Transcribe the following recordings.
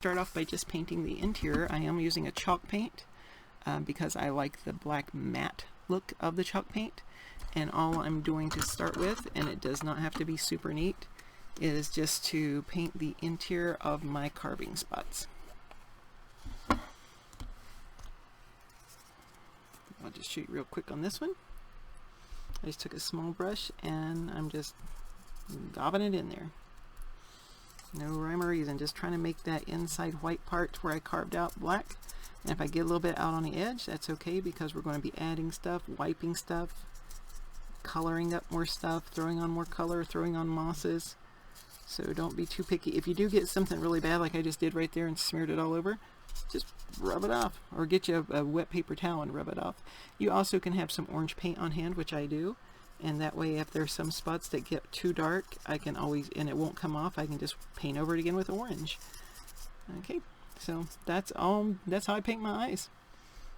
Start off by just painting the interior. I am using a chalk paint because I like the black matte look of the chalk paint. And all I'm doing to start with, and it does not have to be super neat, is just to paint the interior of my carving spots. I'll just show you real quick on this one. I just took a small brush and I'm just gobbing it in there. No rhyme or reason, just trying to make that inside white part where I carved out black. And if I get a little bit out on the edge, that's okay, because we're going to be adding stuff, wiping stuff, coloring up more stuff, throwing on more color, throwing on mosses. So don't be too picky. If you do get something really bad like I just did right there and smeared it all over, just rub it off, or get you a wet paper towel and rub it off. You also can have some orange paint on hand, which I do, and that way if there's some spots that get too dark, I can always, and it won't come off, I can just paint over it again with orange. Okay, so that's all. That's how I paint my eyes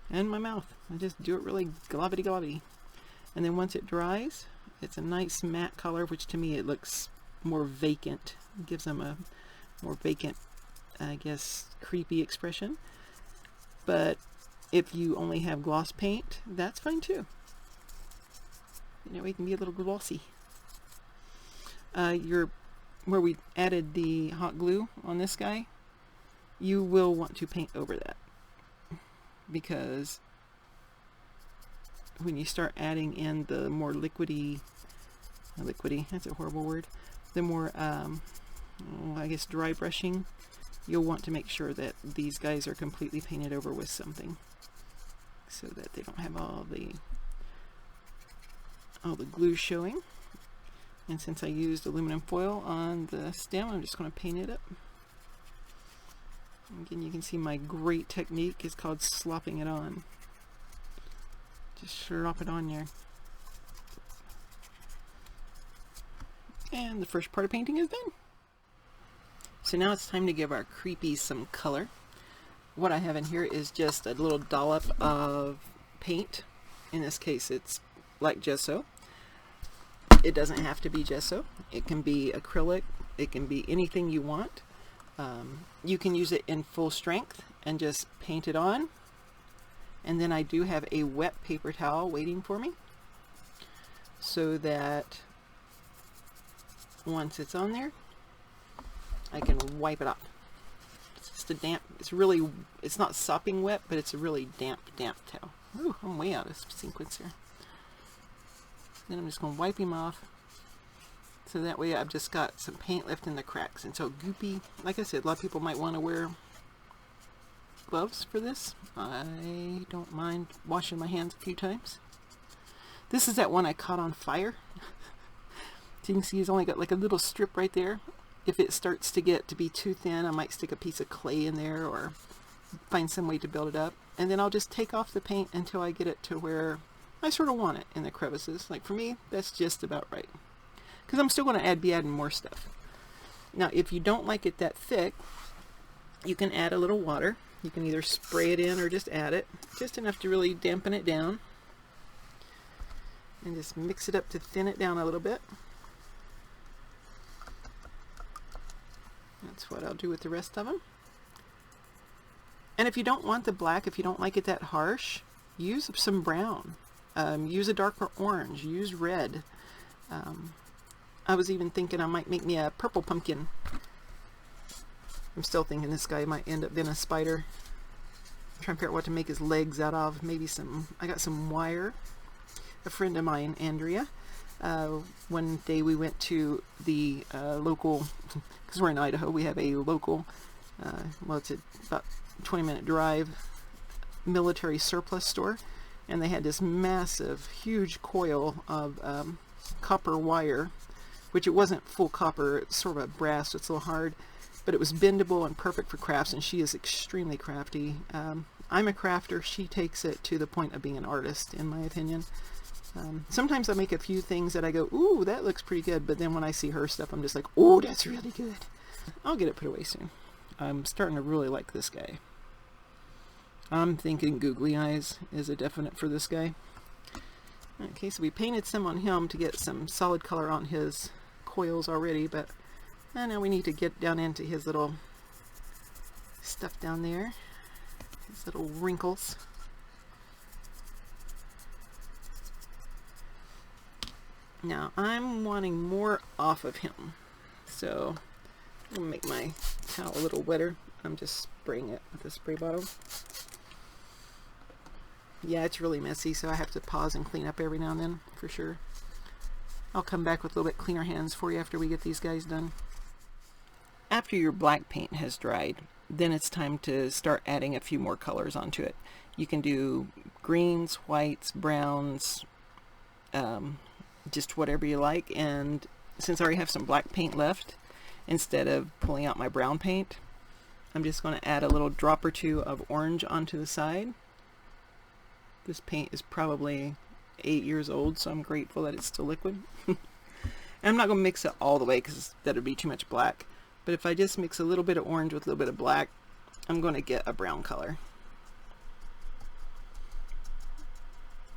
and my mouth. I just do it really globbity. And then once it dries, it's a nice matte color, which to me it looks more vacant. It gives them a more vacant, I guess, creepy expression. But if you only have gloss paint, that's fine too. You know, it can be a little glossy. Where we added the hot glue on this guy, you will want to paint over that, because when you start adding in the more liquidy, that's a horrible word, the more I guess dry brushing, you'll want to make sure that these guys are completely painted over with something, so that they don't have all the glue showing. And since I used aluminum foil on the stem, I'm just going to paint it up. Again, you can see my great technique is called slopping it on. Just slop it on there. And the first part of painting is done. So now it's time to give our creepies some color. What I have in here is just a little dollop of paint. In this case, it's like gesso. It doesn't have to be gesso. It can be acrylic. It can be anything you want. You can use it in full strength and just paint it on. And then I do have a wet paper towel waiting for me, so that once it's on there, I can wipe it off. It's just a damp, it's not sopping wet, but it's a really damp towel. Ooh, I'm way out of sequence here. Then I'm just going to wipe him off, so that way I've just got some paint left in the cracks. And so goopy, like I said, a lot of people might want to wear gloves for this. I don't mind washing my hands a few times. This is that one I caught on fire. So you can see he's only got like a little strip right there. If it starts to get to be too thin, I might stick a piece of clay in there or find some way to build it up. And then I'll just take off the paint until I get it to where I sort of want it in the crevices. Like for me, that's just about right, because I'm still going to be adding more stuff. Now, if you don't like it that thick, you can add a little water. You can either spray it in or just add it, just enough to really dampen it down. And just mix it up to thin it down a little bit. That's what I'll do with the rest of them. And if you don't want the black, if you don't like it that harsh, use some brown. Use a darker orange. Use red. I was even thinking I might make me a purple pumpkin. I'm still thinking this guy might end up being a spider. I'm trying to figure out what to make his legs out of. Maybe I got some wire. A friend of mine, Andrea, one day we went to the local, because we're in Idaho, we have a local, well, it's about 20-minute drive, military surplus store. And they had this massive, huge coil of copper wire, which it wasn't full copper, it's sort of a brass, so it's a little hard, but it was bendable and perfect for crafts, and she is extremely crafty. I'm a crafter. She takes it to the point of being an artist, in my opinion. Sometimes I make a few things that I go, ooh, that looks pretty good, but then when I see her stuff, I'm just like, oh, that's really good. I'll get it put away soon. I'm starting to really like this guy. I'm thinking googly eyes is a definite for this guy. Okay, so we painted some on him to get some solid color on his coils already, but now we need to get down into his little stuff down there. These little wrinkles. Now I'm wanting more off of him, so I'm gonna make my towel a little wetter. I'm just spraying it with a spray bottle. Yeah, it's really messy, so I have to pause and clean up every now and then for sure. I'll come back with a little bit cleaner hands for you after we get these guys done. After your black paint has dried, then it's time to start adding a few more colors onto it. You can do greens, whites, browns, just whatever you like. And since I already have some black paint left, instead of pulling out my brown paint, I'm just going to add a little drop or two of orange onto the side. This paint is probably 8 years old, so I'm grateful that it's still liquid. And I'm not going to mix it all the way because that would be too much black. But if I just mix a little bit of orange with a little bit of black, I'm going to get a brown color.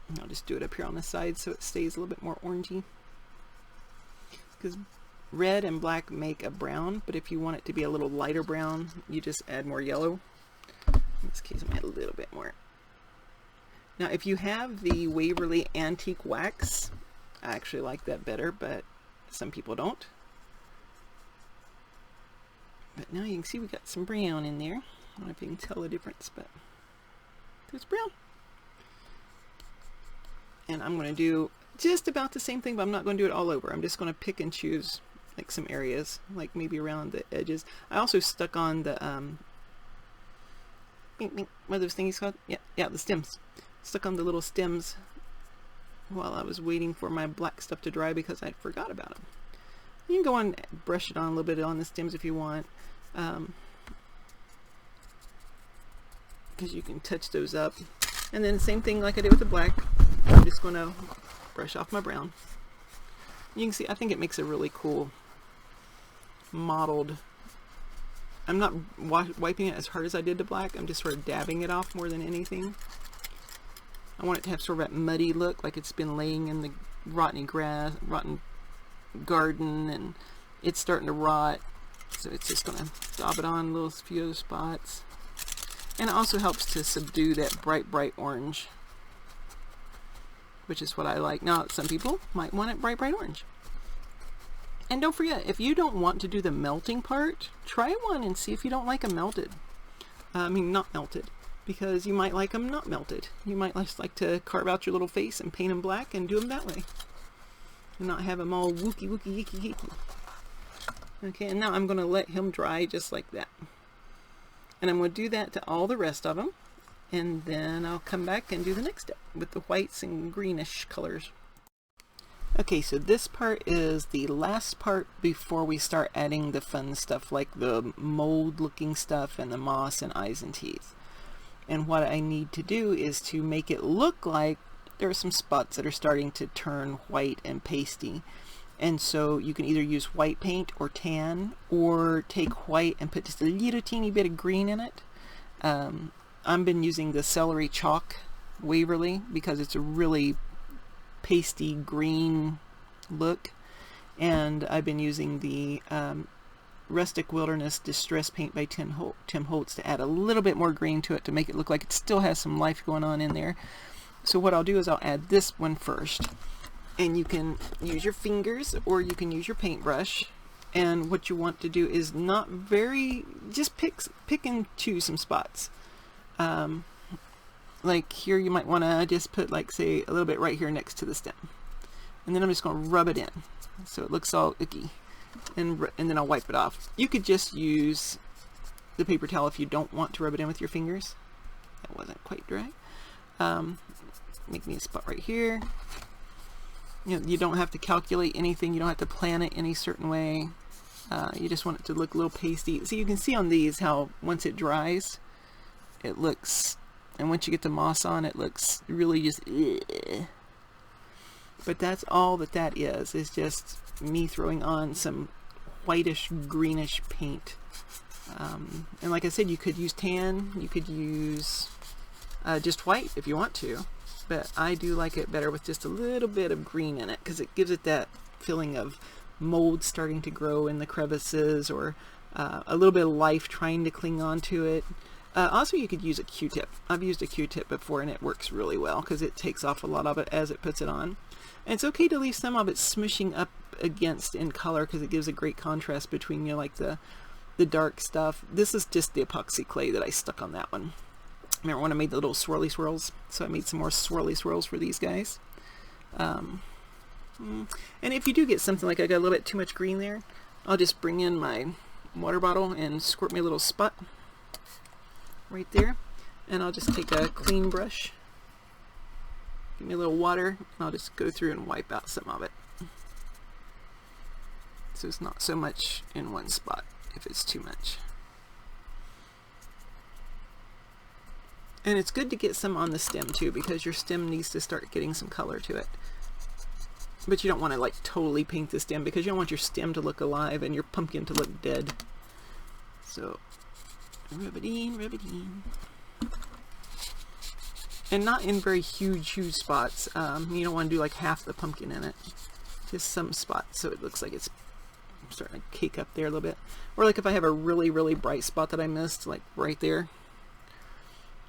And I'll just do it up here on the side so it stays a little bit more orangey. Because red and black make a brown, but if you want it to be a little lighter brown, you just add more yellow. In this case, I'm going to add a little bit more. Now, if you have the Waverly Antique Wax, I actually like that better, but some people don't. But now you can see we got some brown in there. I don't know if you can tell the difference, but there's brown. And I'm going to do just about the same thing, but I'm not going to do it all over. I'm just going to pick and choose like some areas, like maybe around the edges. I also stuck on the, what are those things called? Yeah, the stems. Stuck on the little stems while I was waiting for my black stuff to dry because I forgot about them. You can go on and brush it on a little bit on the stems if you want, because you can touch those up. And then same thing like I did with the black, I'm just going to brush off my brown. You can see, I think it makes a really cool mottled. I'm not wiping it as hard as I did the black, I'm just sort of dabbing it off more than anything. I want it to have sort of that muddy look, like it's been laying in the rotten garden and it's starting to rot. So it's just going to dab it on a little few other spots. And it also helps to subdue that bright orange, which is what I like. Now, some people might want it bright orange. And don't forget, if you don't want to do the melting part, try one and see if you don't like them melted. I mean, not melted. Because you might like them not melted. You might just like to carve out your little face and paint them black and do them that way. And not have them all wookie yicky. Okay, and now I'm going to let him dry just like that. And I'm going to do that to all the rest of them. And then I'll come back and do the next step with the whites and greenish colors. Okay, so this part is the last part before we start adding the fun stuff like the mold looking stuff and the moss and eyes and teeth. And what I need to do is to make it look like there are some spots that are starting to turn white and pasty. And so you can either use white paint or tan, or take white and put just a little teeny bit of green in it. I've been using the Celery Chalk Waverly because it's a really pasty green look. And I've been using the Rustic Wilderness Distress Paint by Tim Holtz to add a little bit more green to it to make it look like it still has some life going on in there. So what I'll do is I'll add this one first, and you can use your fingers or you can use your paintbrush. And what you want to do is not very, just pick and choose some spots. Like here you might want to just put, like, say a little bit right here next to the stem, and then I'm just going to rub it in so it looks all icky. And then I'll wipe it off. You could just use the paper towel if you don't want to rub it in with your fingers. That wasn't quite dry. Make me a spot right here. You know, you don't have to calculate anything. You don't have to plan it any certain way. You just want it to look a little pasty. So you can see on these how once it dries, it looks, and once you get the moss on, it looks really just, ugh. But that's all that is just me throwing on some whitish greenish paint. And like I said, you could use tan, you could use just white if you want to, but I do like it better with just a little bit of green in it because it gives it that feeling of mold starting to grow in the crevices, or a little bit of life trying to cling on to it. Also, you could use a Q-tip. I've used a Q-tip before and it works really well because it takes off a lot of it as it puts it on. And it's okay to leave some of it smushing up against in color because it gives a great contrast between, you know, like the dark stuff. This is just the epoxy clay that I stuck on that one. Remember when I made the little swirly swirls? So I made some more swirly swirls for these guys. And if you do get something like I got a little bit too much green there, I'll just bring in my water bottle and squirt me a little spot right there, and I'll just take a clean brush, give me a little water, and I'll just go through and wipe out some of it, so it's not so much in one spot if it's too much. And it's good to get some on the stem too, because your stem needs to start getting some color to it. But you don't want to like totally paint the stem because you don't want your stem to look alive and your pumpkin to look dead. So rub it in, rub it in. And not in very huge spots. You don't want to do like half the pumpkin in it. Just some spots so it looks like it's starting to cake up there a little bit. Or like if I have a really, really bright spot that I missed, like right there.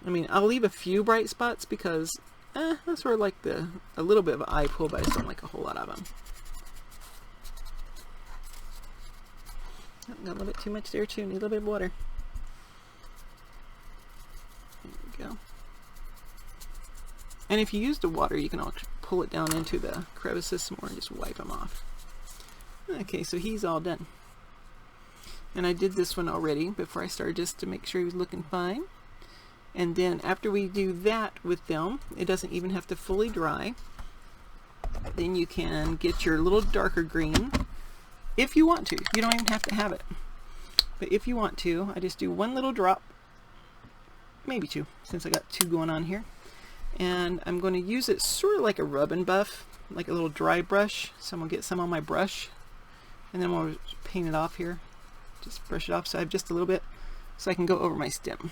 I mean, I'll leave a few bright spots because that's sort of like a little bit of an eye pull, but I just don't like a whole lot of them. Got a little bit too much there too. Need a little bit of water. There we go. And if you use the water, you can pull it down into the crevices some more and just wipe them off. Okay, so he's all done. And I did this one already before I started just to make sure he was looking fine. And then after we do that with them, it doesn't even have to fully dry. Then you can get your little darker green if you want to. You don't even have to have it. But if you want to, I just do one little drop, maybe two, since I got two going on here. And I'm going to use it sort of like a rub and buff, like a little dry brush. So I'm going to get some on my brush, and then I'm going to paint it off here. Just brush it off so I have just a little bit, so I can go over my stem.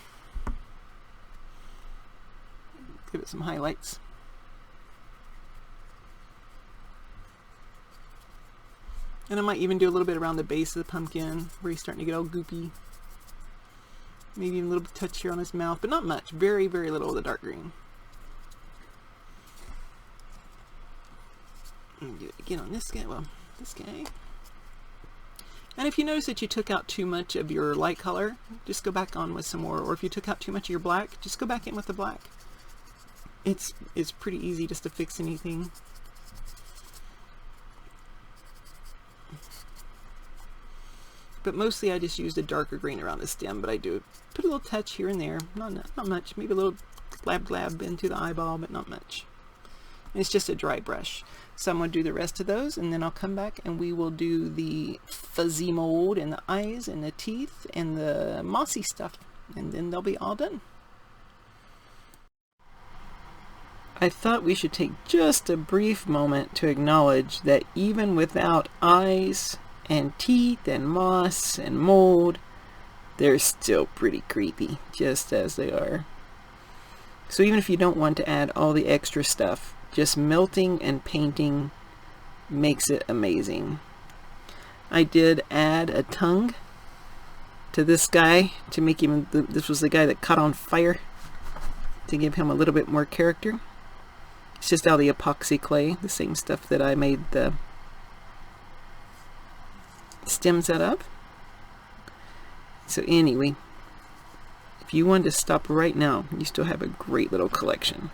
Give it some highlights. And I might even do a little bit around the base of the pumpkin where he's starting to get all goopy. Maybe even a little touch here on his mouth, but not much. Very, very little of the dark green. And do it again on this guy. Well, this guy. And if you notice that you took out too much of your light color, just go back on with some more. Or if you took out too much of your black, just go back in with the black. It's pretty easy just to fix anything. But mostly I just used a darker green around the stem, but I do put a little touch here and there. Not much. Maybe a little glab into the eyeball, but not much. And it's just a dry brush. So I'm going to do the rest of those, and then I'll come back and we will do the fuzzy mold and the eyes and the teeth and the mossy stuff. And then they'll be all done. I thought we should take just a brief moment to acknowledge that even without eyes and teeth and moss and mold, they're still pretty creepy, just as they are. So even if you don't want to add all the extra stuff, just melting and painting makes it amazing. I did add a tongue to this guy to make him, this was the guy that caught on fire, to give him a little bit more character. It's just out of the epoxy clay, the same stuff that I made the stems out of. So anyway, if you wanted to stop right now, you still have a great little collection.